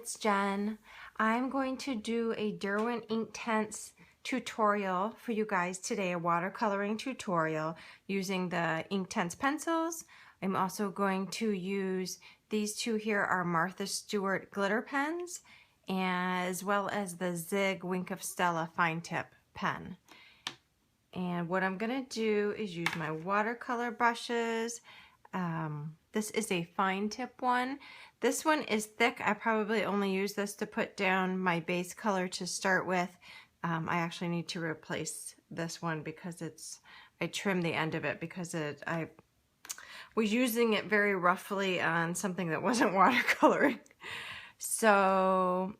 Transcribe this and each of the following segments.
it's Jen. I'm going to do a Derwent Inktense tutorial for you guys today, a watercoloring tutorial using the Inktense pencils. I'm also going to use these two here are Martha Stewart glitter pens, as well as the Zig Wink of Stella fine tip pen. And what I'm going to do is use my watercolor brushes. This is a fine tip one. This one is thick. I probably only use this to put down my base color to start with. I actually need to replace this one because I trimmed the end of it because I was using it very roughly on something that wasn't watercoloring. So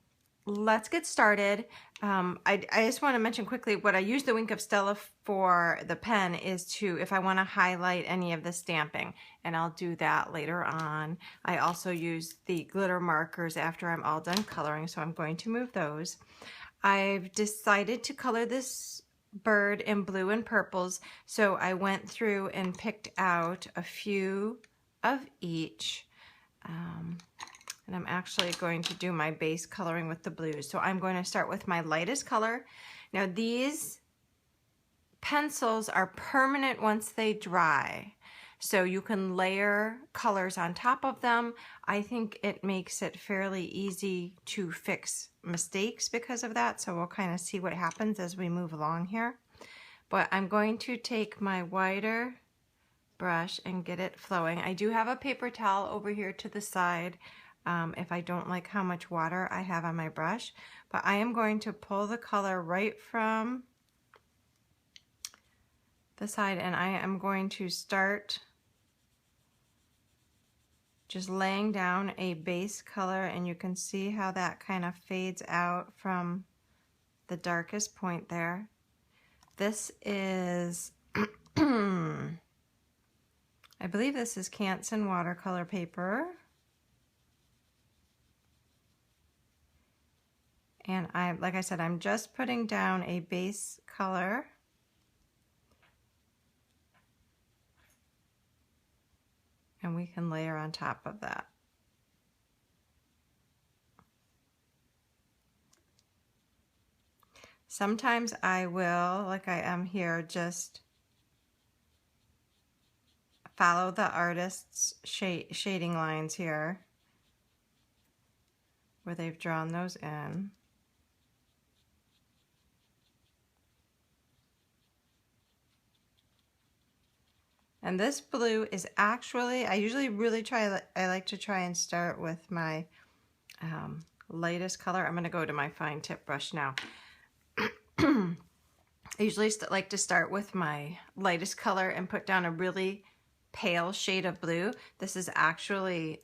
let's get started. I just want to mention quickly what I use the Wink of Stella for the pen is to, if I want to highlight any of the stamping, and I'll do that later on. I also use the glitter markers after I'm all done coloring, so I'm going to move those. I've decided to color this bird in blue and purples, so I went through and picked out a few of each. And I'm actually going to do my base coloring with the blues. So I'm going to start with my lightest color. Now these pencils are permanent once they dry. So you can layer colors on top of them. I think it makes it fairly easy to fix mistakes because of that. So we'll kind of see what happens as we move along here. But I'm going to take my wider brush and get it flowing. I do have a paper towel over here to the side. If I don't like how much water I have on my brush, but I am going to pull the color right from the side, and I am going to start just laying down a base color, and you can see how that kind of fades out from the darkest point there. This is I believe this is Canson watercolor paper. And like I said, I'm just putting down a base color. And we can layer on top of that. Sometimes I will, like I am here, just follow the artist's shading lines here, where they've drawn those in. And this blue is actually, I like to try and start with my lightest color. I'm going to go to my fine tip brush now. I usually like to start with my lightest color and put down a really pale shade of blue. This is actually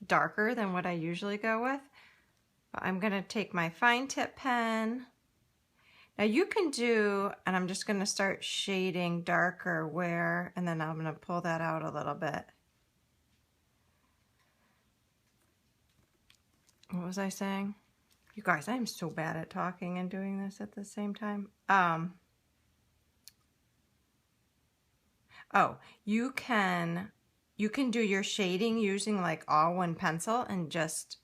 darker than what I usually go with. But I'm going to take my fine tip pen. Now you can do, and I'm just going to start shading darker where, and then I'm going to pull that out a little bit. What was I saying? You guys, I'm so bad at talking and doing this at the same time. Oh, you can do your shading using like all one pencil and just,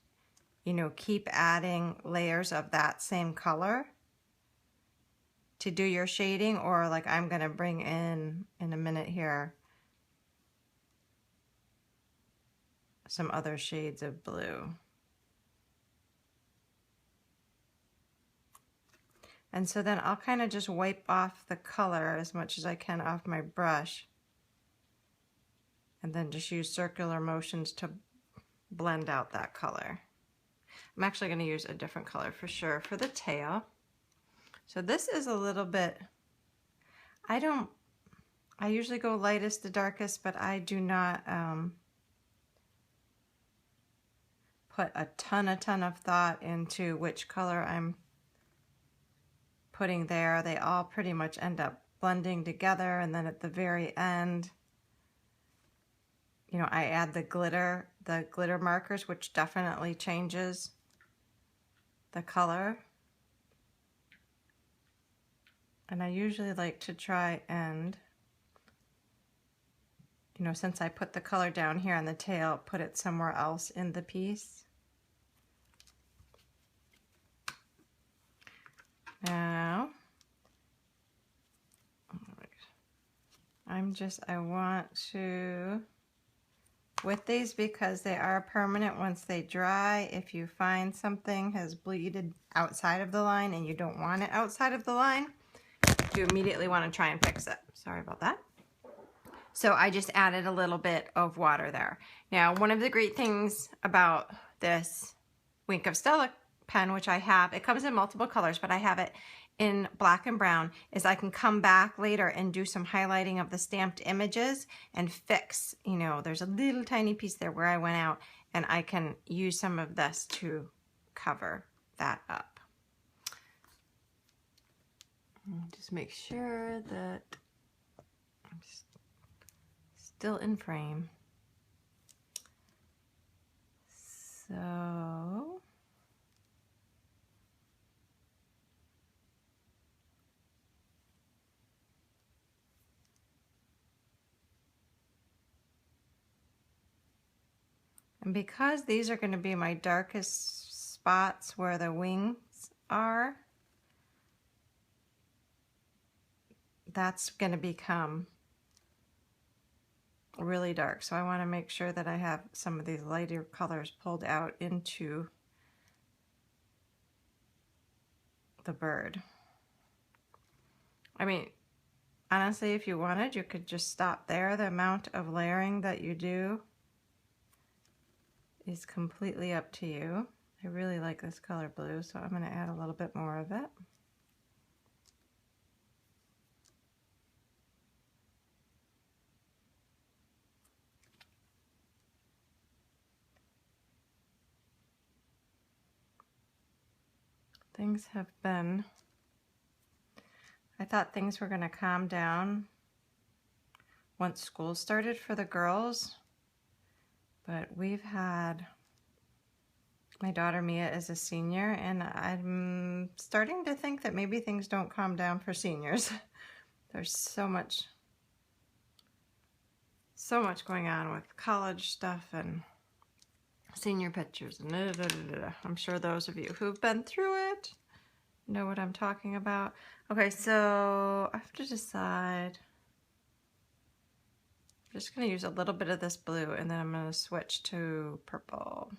you know, keep adding layers of that same color to do your shading, or like I'm going to bring in a minute here some other shades of blue. And so then I'll kind of just wipe off the color as much as I can off my brush, and then just use circular motions to blend out that color. I'm actually going to use a different color for sure for the tail. So this is a little bit, I usually go lightest to darkest, but I do not put a ton of thought into which color I'm putting there. They all pretty much end up blending together, and then at the very end, you know, I add the glitter markers, which definitely changes the color. And I usually like to try and, you know, since I put the color down here on the tail, put it somewhere else in the piece. I want to, with these, because they are permanent once they dry, if you find something has bleeded outside of the line and you don't want it outside of the line, you immediately want to try and fix it. Sorry about that. So I just added a little bit of water there. Now, one of the great things about this Wink of Stella pen, which I have, it comes in multiple colors, but I have it in black and brown, is I can come back later and do some highlighting of the stamped images and fix, you know, there's a little tiny piece there where I went out, and I can use some of this to cover that up. Just make sure that I'm still in frame. So and because these are going to be my darkest spots where the wings are, that's going to become really dark. So I want to make sure that I have some of these lighter colors pulled out into the bird. I mean, honestly, if you wanted, you could just stop there. The amount of layering that you do is completely up to you. I really like this color blue, so I'm going to add a little bit more of it. Things have been, I thought things were going to calm down once school started for the girls, but we've had, my daughter Mia is a senior, and I'm starting to think that maybe things don't calm down for seniors. There's so much going on with college stuff and senior pictures and I'm sure those of you who've been through it know what I'm talking about. Okay, so I have to decide. I'm just going to use a little bit of this blue, and then I'm going to switch to purple.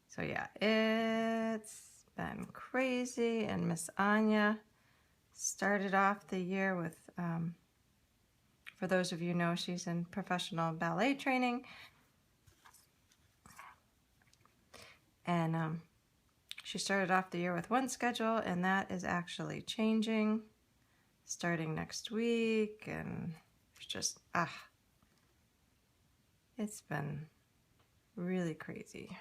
So yeah, it's been crazy, and Miss Anya started off the year with, for those of you who know, she's in professional ballet training. And she started off the year with one schedule, and that is actually changing starting next week. And it's just, it's been really crazy.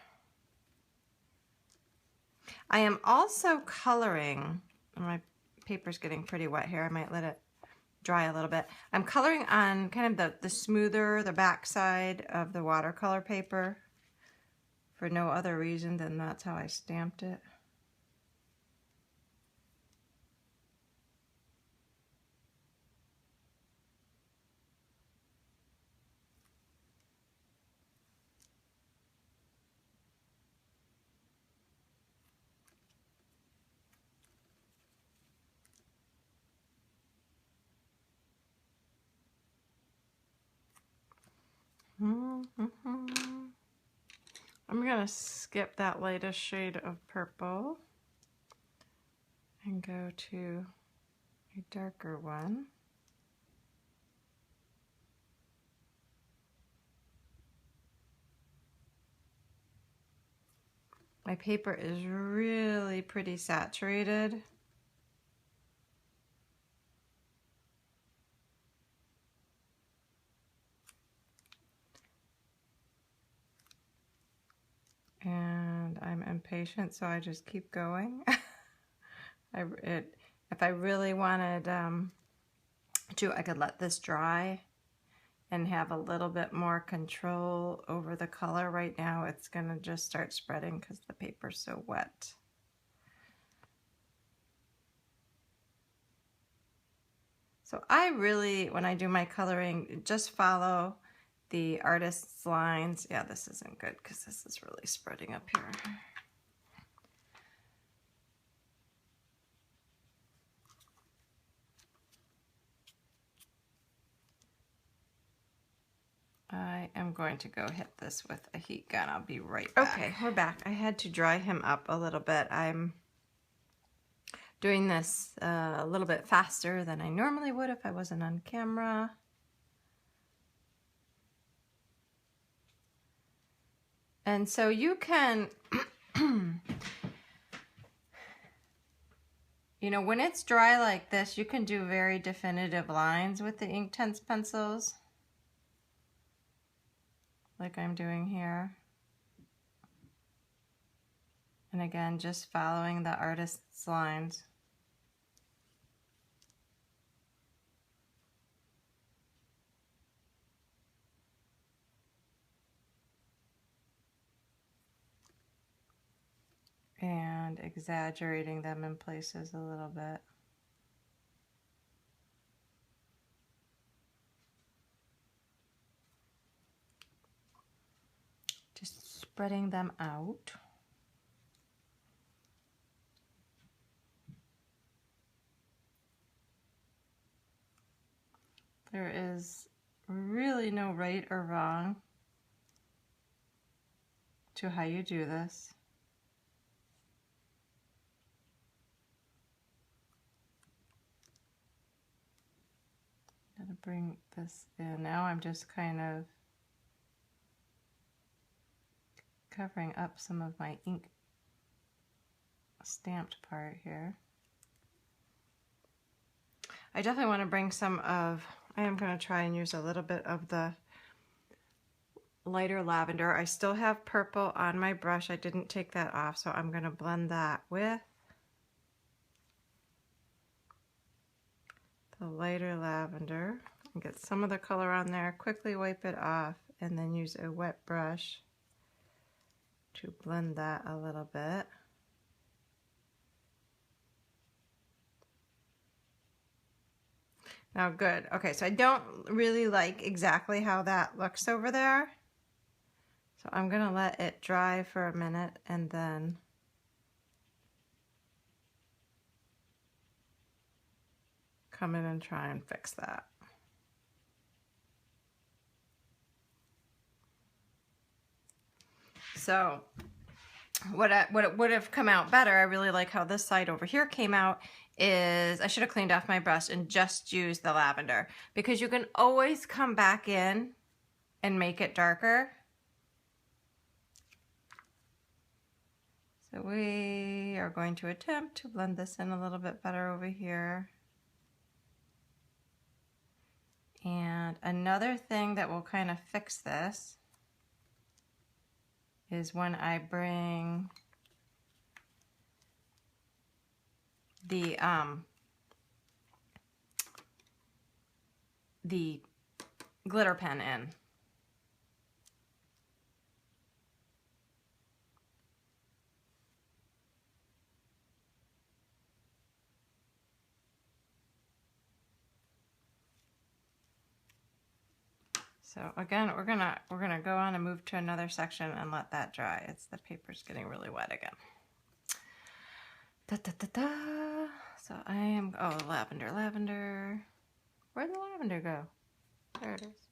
I am also coloring, my paper's getting pretty wet here. I might let it dry a little bit. I'm coloring on kind of the smoother, the back side of the watercolor paper for no other reason than that's how I stamped it. I'm going to skip that lightest shade of purple and go to a darker one. My paper is really pretty saturated. And I'm impatient, so I just keep going. If I really wanted to, I could let this dry and have a little bit more control over the color. Right now it's gonna just start spreading because the paper's so wet. So I really, when I do my coloring, just follow the artist's lines. Yeah, this isn't good because this is really spreading up here. I'm going to go hit this with a heat gun. I'll be right back. Okay, we're back. I had to dry him up a little bit. I'm doing this a little bit faster than I normally would if I wasn't on camera. And so you can, you know, when it's dry like this, you can do very definitive lines with the Inktense pencils, like I'm doing here. And again, just following the artist's lines. And exaggerating them in places a little bit. Just spreading them out. There is really no right or wrong to how you do this. I'm gonna bring this in. Now I'm just kind of covering up some of my ink stamped part here. I definitely want to bring some of, I am going to try and use a little bit of the lighter lavender. I still have purple on my brush. I didn't take that off, so I'm going to blend that with the lighter lavender and get some of the color on there, quickly wipe it off, and then use a wet brush to blend that a little bit. Now good. Okay, so I don't really like exactly how that looks over there. So I'm gonna let it dry for a minute and then come in and try and fix that. So what would have come out better, I really like how this side over here came out, is I should have cleaned off my brush and just used the lavender, because you can always come back in and make it darker. So we are going to attempt to blend this in a little bit better over here. And another thing that will kind of fix this is when I bring the glitter pen in. So again, we're gonna go on and move to another section and let that dry. The paper's getting really wet again. Da, da, da, da. So I am, oh, lavender. Where'd the lavender go? There it is.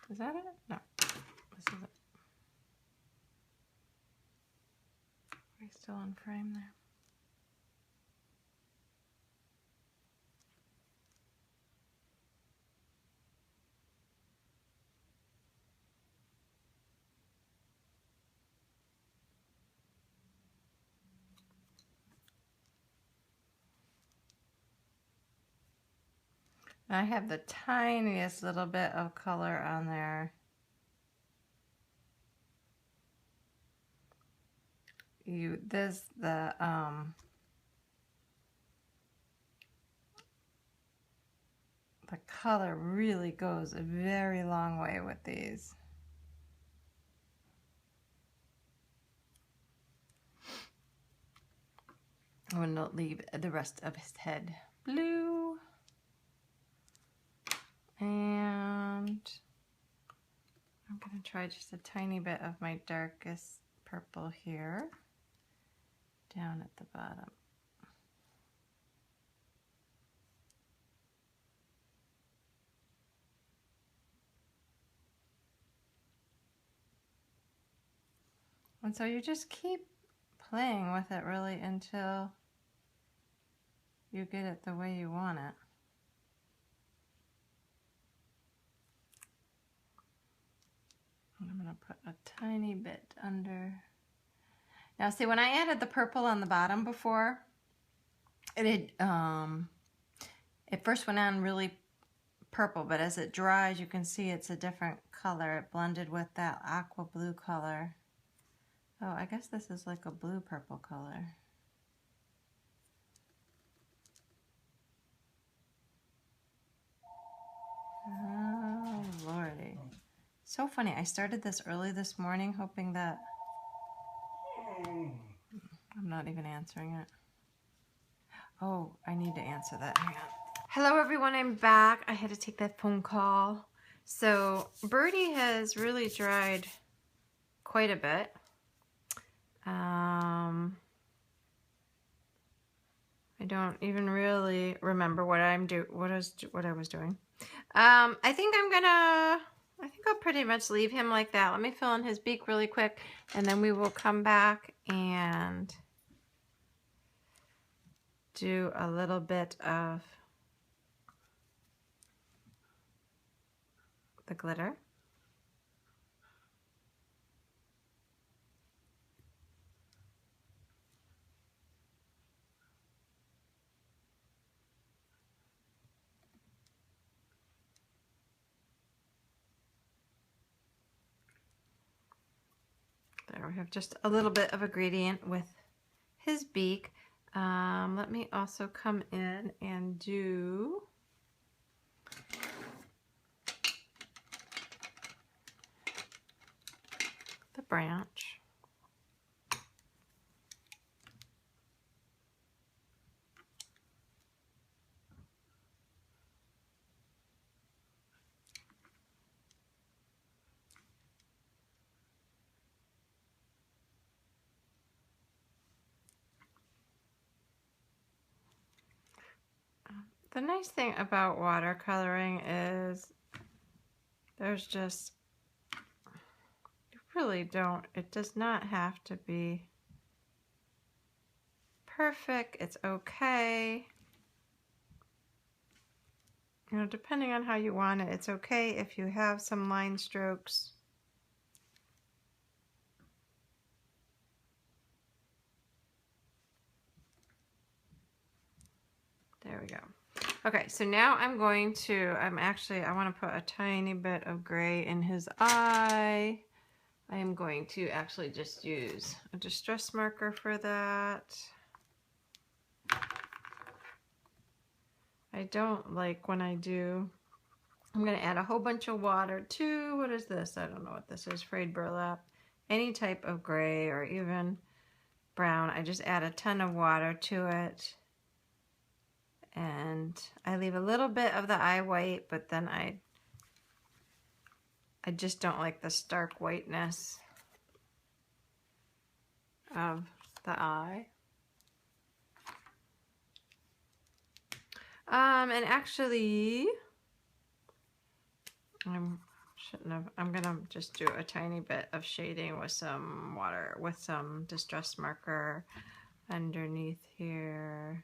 Is that it? No, this is it. Are we still on frame there? I have the tiniest little bit of color on there. The color really goes a very long way with these. I'm going to leave the rest of his head blue. And I'm going to try just a tiny bit of my darkest purple here down at the bottom. And so you just keep playing with it really until you get it the way you want it. I'm going to put a tiny bit under. Now see, when I added the purple on the bottom before, it first went on really purple, but as it dries, you can see it's a different color. It blended with that aqua blue color. Oh, I guess this is like a blue-purple color. Oh, Lordy. So funny. I started this early this morning hoping that... I'm not even answering it. Oh, I need to answer that. Hang on. Hello, everyone. I'm back. I had to take that phone call. So, Birdie has really dried quite a bit. I don't even really remember what I was doing. I think I'll pretty much leave him like that. Let me fill in his beak really quick, and then we will come back and do a little bit of the glitter. There we have just a little bit of a gradient with his beak. Let me also come in and do the branch. The nice thing about watercoloring is there's just, you really don't, it does not have to be perfect. It's okay. You know, depending on how you want it, it's okay if you have some line strokes. There we go. Okay, so now I want to put a tiny bit of gray in his eye. I am going to actually just use a distress marker for that. I don't like when I do, I'm going to add a whole bunch of water to, what is this? I don't know what this is, frayed burlap. Any type of gray or even brown. I just add a ton of water to it. And I leave a little bit of the eye white, but then I just don't like the stark whiteness of the eye. And actually, I'm gonna just do a tiny bit of shading with some water, with some distress marker underneath here.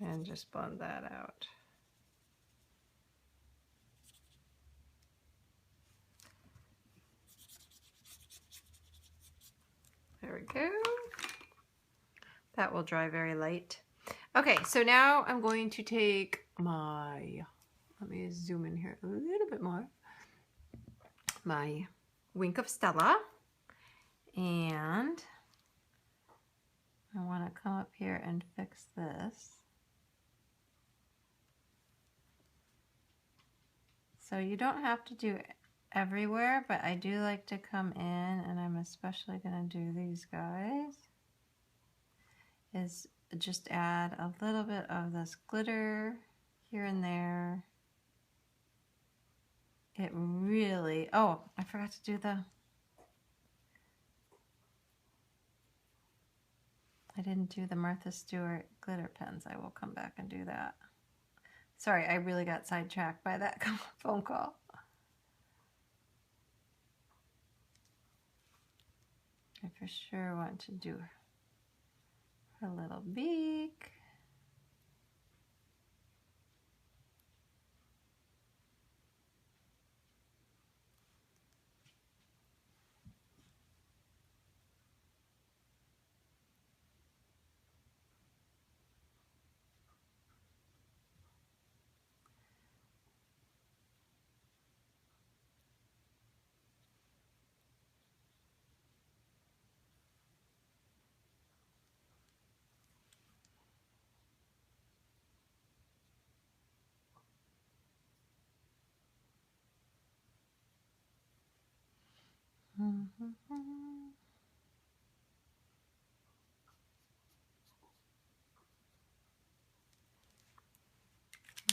And just blend that out. There we go. That will dry very light. Okay, so now I'm going to take my, let me zoom in here a little bit more, my Wink of Stella, and I want to come up here and fix this. So you don't have to do it everywhere, but I do like to come in, and I'm especially going to do these guys, is just add a little bit of this glitter here and there. It really, oh, I forgot to do the I didn't do the Martha Stewart glitter pens. I will come back and do that. Sorry, I really got sidetracked by that phone call. I for sure want to do her little beak.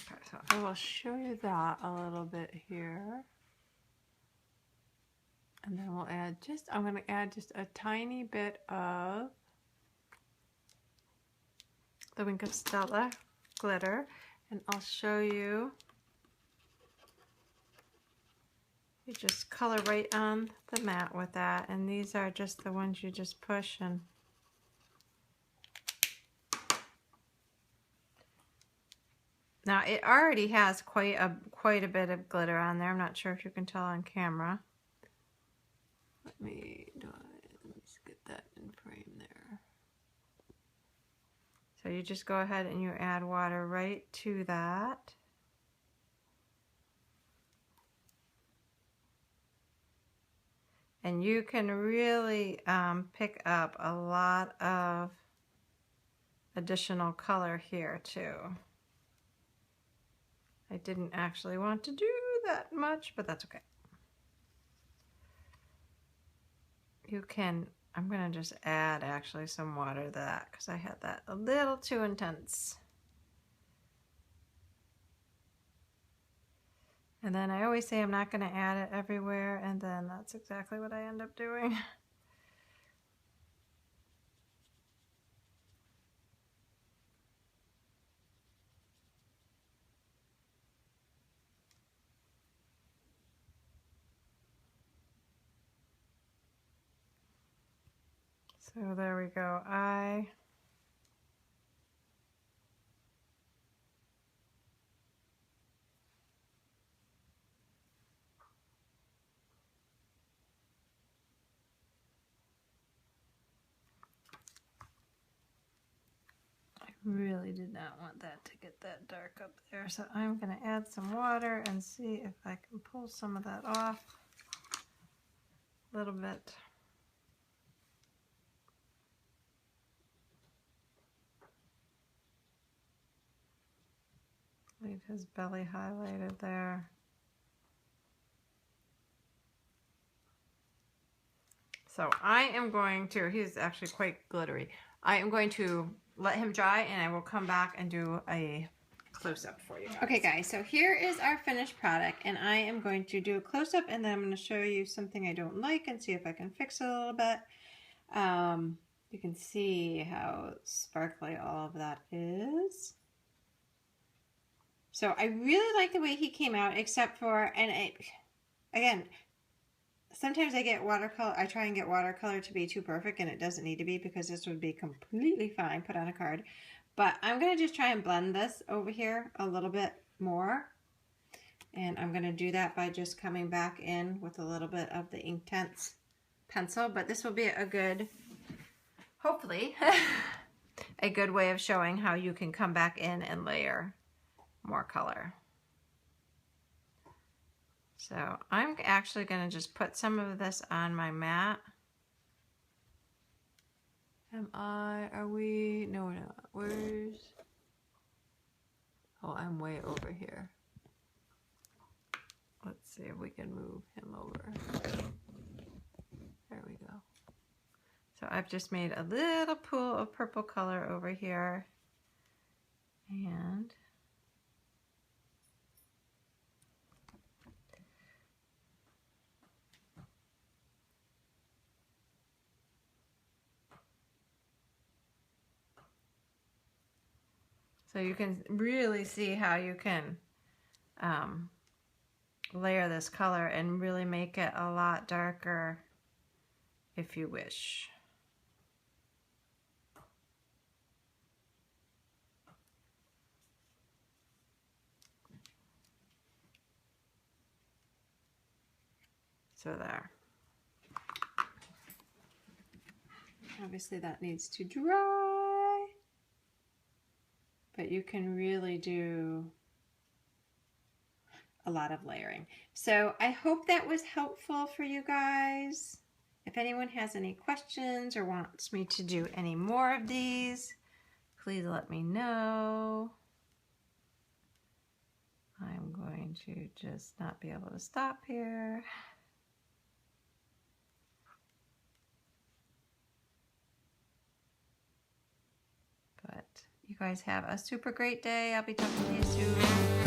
Okay, so I will show you that a little bit here. And then we'll add I'm going to add just a tiny bit of the Wink of Stella glitter. And I'll show you. You just color right on the mat with that. And these are just the ones you just push and now it already has quite a bit of glitter on there. I'm not sure if you can tell on camera. Let me just get that in frame there. So you just go ahead and you add water right to that. And you can really pick up a lot of additional color here too. I didn't actually want to do that much, but that's okay. You can, I'm going to just add actually some water to that because I had that a little too intense. And then I always say I'm not going to add it everywhere, and then that's exactly what I end up doing. So there we go. I really did not want that to get that dark up there. So I'm going to add some water and see if I can pull some of that off a little bit. Leave his belly highlighted there. So I am going to, he's actually quite glittery. I am going to let him dry and I will come back and do a close-up for you guys. Okay guys, so here is our finished product and I am going to do a close-up and then I'm going to show you something I don't like and see if I can fix it a little bit. You can see how sparkly all of that is. So I really like the way he came out, except for, and again, sometimes I get watercolor, I try and get watercolor to be too perfect and it doesn't need to be because this would be completely fine put on a card. But I'm going to just try and blend this over here a little bit more. And I'm going to do that by just coming back in with a little bit of the Inktense pencil. But this will be a good, hopefully, a good way of showing how you can come back in and layer more color. So I'm actually going to just put some of this on my mat. Are we? No, we're not. Where's? Oh, I'm way over here. Let's see if we can move him over. There we go. So I've just made a little pool of purple color over here. And So you can really see how you can layer this color and really make it a lot darker if you wish. So there. Obviously that needs to dry, but you can really do a lot of layering. So I hope that was helpful for you guys. If anyone has any questions or wants me to do any more of these, please let me know. I'm going to just not be able to stop here. But you guys have a super great day. I'll be talking to you soon.